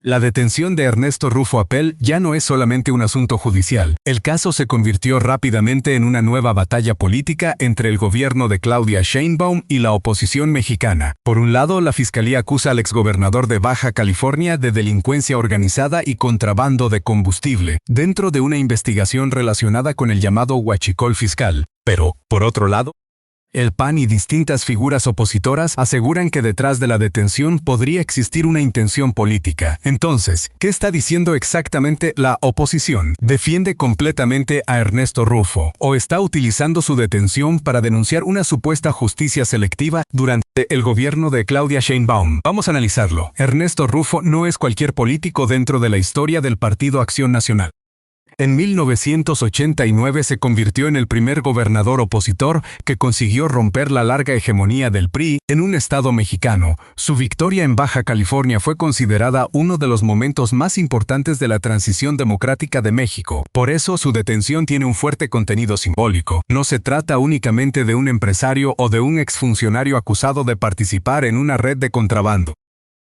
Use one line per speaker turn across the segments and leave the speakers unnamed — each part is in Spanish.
La detención de Ernesto Rufo Apel ya no es solamente un asunto judicial. El caso se convirtió rápidamente en una nueva batalla política entre el gobierno de Claudia Sheinbaum y la oposición mexicana. Por un lado, la fiscalía acusa al exgobernador de Baja California de delincuencia organizada y contrabando de combustible, dentro de una investigación relacionada con el llamado huachicol fiscal. Pero, por otro lado, el PAN y distintas figuras opositoras aseguran que detrás de la detención podría existir una intención política. Entonces, ¿qué está diciendo exactamente la oposición? ¿Defiende completamente a Ernesto Rufo o está utilizando su detención para denunciar una supuesta justicia selectiva durante el gobierno de Claudia Sheinbaum? Vamos a analizarlo. Ernesto Rufo no es cualquier político dentro de la historia del Partido Acción Nacional. En 1989 se convirtió en el primer gobernador opositor que consiguió romper la larga hegemonía del PRI en un estado mexicano. Su victoria en Baja California fue considerada uno de los momentos más importantes de la transición democrática de México. Por eso su detención tiene un fuerte contenido simbólico. No se trata únicamente de un empresario o de un exfuncionario acusado de participar en una red de contrabando.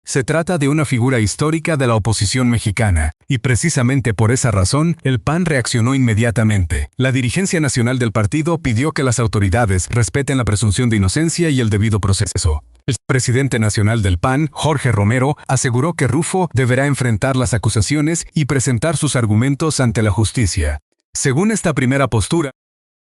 Se trata de una figura histórica de la oposición mexicana, y precisamente por esa razón, el PAN reaccionó inmediatamente. La dirigencia nacional del partido pidió que las autoridades respeten la presunción de inocencia y el debido proceso. El presidente nacional del PAN, Jorge Romero, aseguró que Rufo deberá enfrentar las acusaciones y presentar sus argumentos ante la justicia. Según esta primera postura,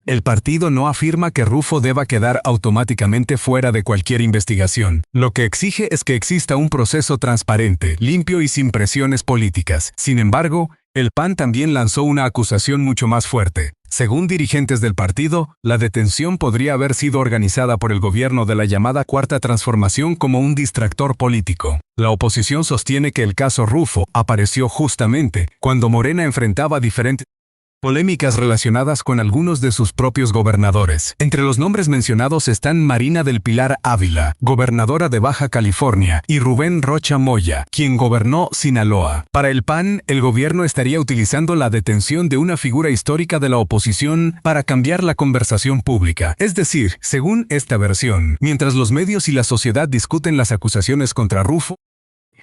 el partido no afirma que Rufo deba quedar automáticamente fuera de cualquier investigación. Lo que exige es que exista un proceso transparente, limpio y sin presiones políticas. Sin embargo, el PAN también lanzó una acusación mucho más fuerte. Según dirigentes del partido, la detención podría haber sido organizada por el gobierno de la llamada Cuarta Transformación como un distractor político. La oposición sostiene que el caso Rufo apareció justamente cuando Morena enfrentaba diferentes polémicas relacionadas con algunos de sus propios gobernadores. Entre los nombres mencionados están Marina del Pilar Ávila, gobernadora de Baja California, y Rubén Rocha Moya, quien gobernó Sinaloa. Para el PAN, el gobierno estaría utilizando la detención de una figura histórica de la oposición para cambiar la conversación pública. Es decir, según esta versión, mientras los medios y la sociedad discuten las acusaciones contra Rufo,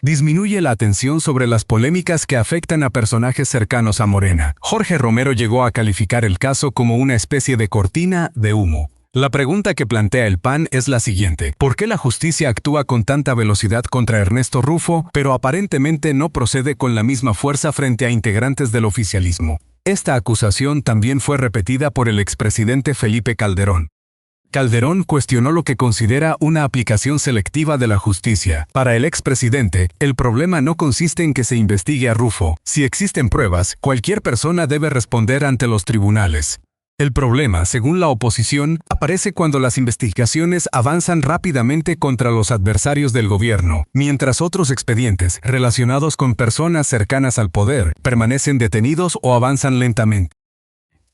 disminuye la atención sobre las polémicas que afectan a personajes cercanos a Morena. Jorge Romero llegó a calificar el caso como una especie de cortina de humo. La pregunta que plantea el PAN es la siguiente: ¿por qué la justicia actúa con tanta velocidad contra Ernesto Rufo, pero aparentemente no procede con la misma fuerza frente a integrantes del oficialismo? Esta acusación también fue repetida por el expresidente Felipe Calderón. Calderón cuestionó lo que considera una aplicación selectiva de la justicia. Para el expresidente, el problema no consiste en que se investigue a Rufo. Si existen pruebas, cualquier persona debe responder ante los tribunales. El problema, según la oposición, aparece cuando las investigaciones avanzan rápidamente contra los adversarios del gobierno, mientras otros expedientes relacionados con personas cercanas al poder permanecen detenidos o avanzan lentamente.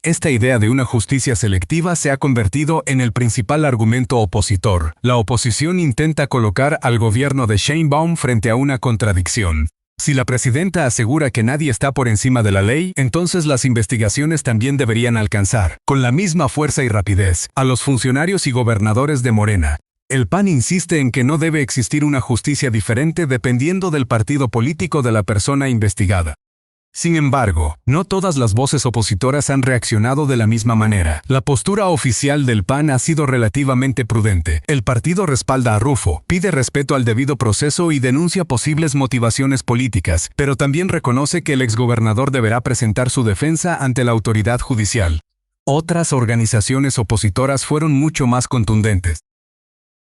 Esta idea de una justicia selectiva se ha convertido en el principal argumento opositor. La oposición intenta colocar al gobierno de Sheinbaum frente a una contradicción. Si la presidenta asegura que nadie está por encima de la ley, entonces las investigaciones también deberían alcanzar, con la misma fuerza y rapidez, a los funcionarios y gobernadores de Morena. El PAN insiste en que no debe existir una justicia diferente dependiendo del partido político de la persona investigada. Sin embargo, no todas las voces opositoras han reaccionado de la misma manera. La postura oficial del PAN ha sido relativamente prudente. El partido respalda a Rufo, pide respeto al debido proceso y denuncia posibles motivaciones políticas, pero también reconoce que el exgobernador deberá presentar su defensa ante la autoridad judicial. Otras organizaciones opositoras fueron mucho más contundentes.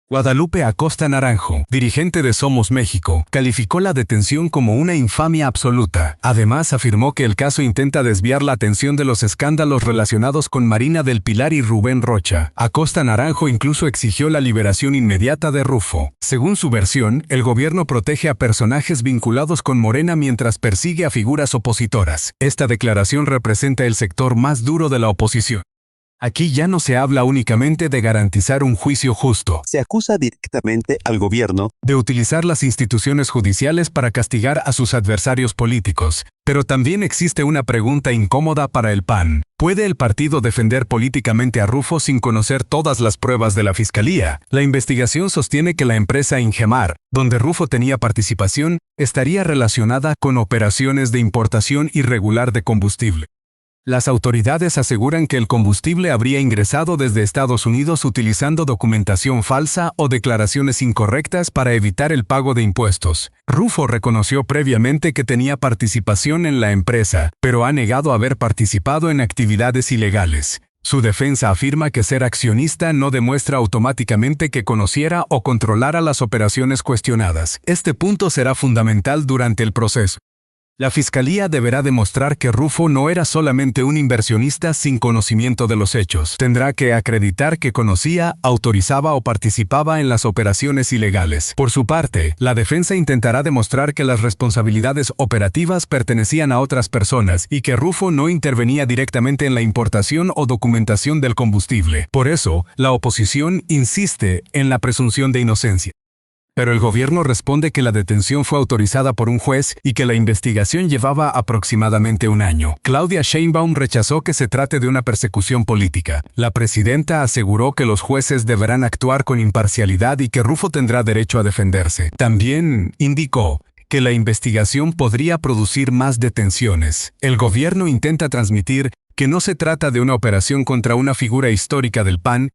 Guadalupe Acosta Naranjo, dirigente de Somos México, calificó la detención como una infamia absoluta. Además, afirmó que el caso intenta desviar la atención de los escándalos relacionados con Marina del Pilar y Rubén Rocha. Acosta Naranjo incluso exigió la liberación inmediata de Rufo. Según su versión, el gobierno protege a personajes vinculados con Morena mientras persigue a figuras opositoras. Esta declaración representa el sector más duro de la oposición. Aquí ya no se habla únicamente de garantizar un juicio justo,
Se acusa directamente al gobierno
de utilizar las instituciones judiciales para castigar a sus adversarios políticos. Pero también existe una pregunta incómoda para el PAN. ¿Puede el partido defender políticamente a Rufo sin conocer todas las pruebas de la fiscalía? La investigación sostiene que la empresa Ingemar, donde Rufo tenía participación, estaría relacionada con operaciones de importación irregular de combustible. Las autoridades aseguran que el combustible habría ingresado desde Estados Unidos utilizando documentación falsa o declaraciones incorrectas para evitar el pago de impuestos. Rufo reconoció previamente que tenía participación en la empresa, pero ha negado haber participado en actividades ilegales. Su defensa afirma que ser accionista no demuestra automáticamente que conociera o controlara las operaciones cuestionadas. Este punto será fundamental durante el proceso. La Fiscalía deberá demostrar que Rufo no era solamente un inversionista sin conocimiento de los hechos. Tendrá que acreditar que conocía, autorizaba o participaba en las operaciones ilegales. Por su parte, la defensa intentará demostrar que las responsabilidades operativas pertenecían a otras personas y que Rufo no intervenía directamente en la importación o documentación del combustible. Por eso, la oposición insiste en la presunción de inocencia. Pero el gobierno responde que la detención fue autorizada por un juez y que la investigación llevaba aproximadamente un año. Claudia Sheinbaum rechazó que se trate de una persecución política. La presidenta aseguró que los jueces deberán actuar con imparcialidad y que Rufo tendrá derecho a defenderse. También indicó que la investigación podría producir más detenciones. El gobierno intenta transmitir que no se trata de una operación contra una figura histórica del PAN,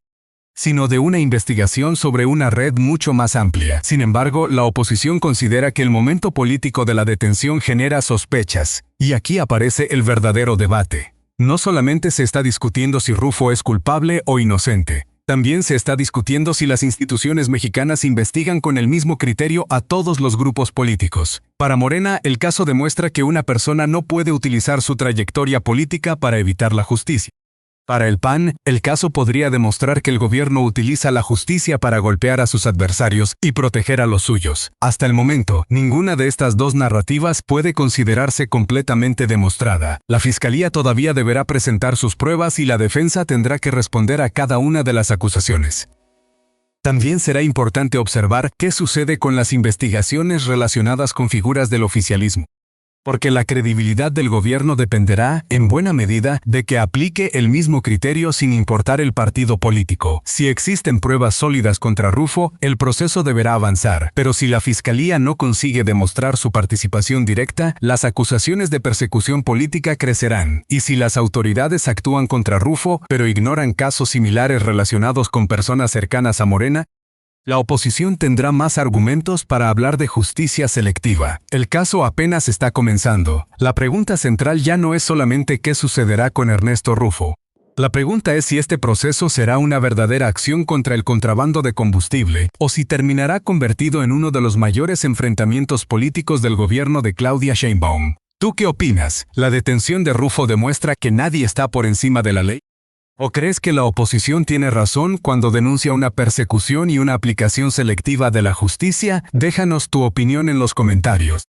sino de una investigación sobre una red mucho más amplia. Sin embargo, la oposición considera que el momento político de la detención genera sospechas, y aquí aparece el verdadero debate. No solamente se está discutiendo si Rufo es culpable o inocente, también se está discutiendo si las instituciones mexicanas investigan con el mismo criterio a todos los grupos políticos. Para Morena, el caso demuestra que una persona no puede utilizar su trayectoria política para evitar la justicia. Para el PAN, el caso podría demostrar que el gobierno utiliza la justicia para golpear a sus adversarios y proteger a los suyos. Hasta el momento, ninguna de estas dos narrativas puede considerarse completamente demostrada. La Fiscalía todavía deberá presentar sus pruebas y la defensa tendrá que responder a cada una de las acusaciones. También será importante observar qué sucede con las investigaciones relacionadas con figuras del oficialismo. Porque la credibilidad del gobierno dependerá, en buena medida, de que aplique el mismo criterio sin importar el partido político. Si existen pruebas sólidas contra Rufo, el proceso deberá avanzar. Pero si la Fiscalía no consigue demostrar su participación directa, las acusaciones de persecución política crecerán. Y si las autoridades actúan contra Rufo, pero ignoran casos similares relacionados con personas cercanas a Morena, la oposición tendrá más argumentos para hablar de justicia selectiva. El caso apenas está comenzando. La pregunta central ya no es solamente qué sucederá con Ernesto Rufo. La pregunta es si este proceso será una verdadera acción contra el contrabando de combustible o si terminará convertido en uno de los mayores enfrentamientos políticos del gobierno de Claudia Sheinbaum. ¿Tú qué opinas? ¿La detención de Rufo demuestra que nadie está por encima de la ley? ¿O crees que la oposición tiene razón cuando denuncia una persecución y una aplicación selectiva de la justicia? Déjanos tu opinión en los comentarios.